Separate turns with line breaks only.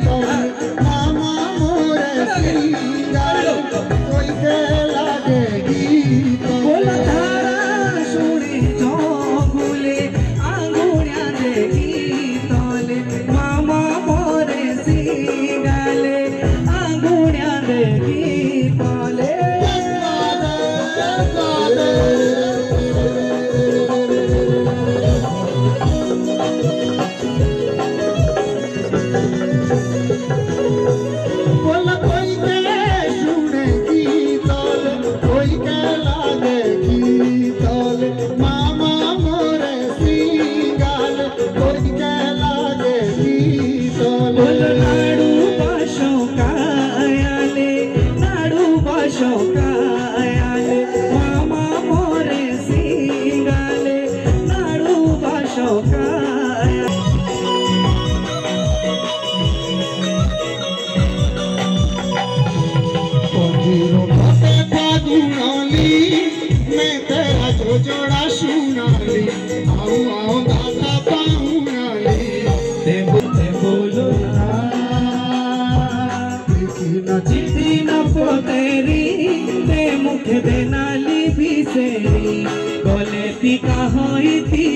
मामा मोरे सिंगार कोई के लागे गीत
बोला तारा सुने चौगुले आंगुड़िया दे गीतले मामा मोरे सिंगाले आंगुड़िया दे गीतले
बोला कोई के सुने गीतल कोई के लागे गीतल मामा मोरे सिंगाल कोई के लागे गीतल
बोल नाडू बाशो कायाले मामा मोरे सिंगाले नाडू बाशो काया
पंजीरो भाते फागुनाली मैं तेरा जो जोड़ा सुनाली आओ आओ दादा पाहुनाली
ते बोलो ना चिट्ठी न पोतेरी ते मुख दे नाली भी सेरी गले ती कहाँ थी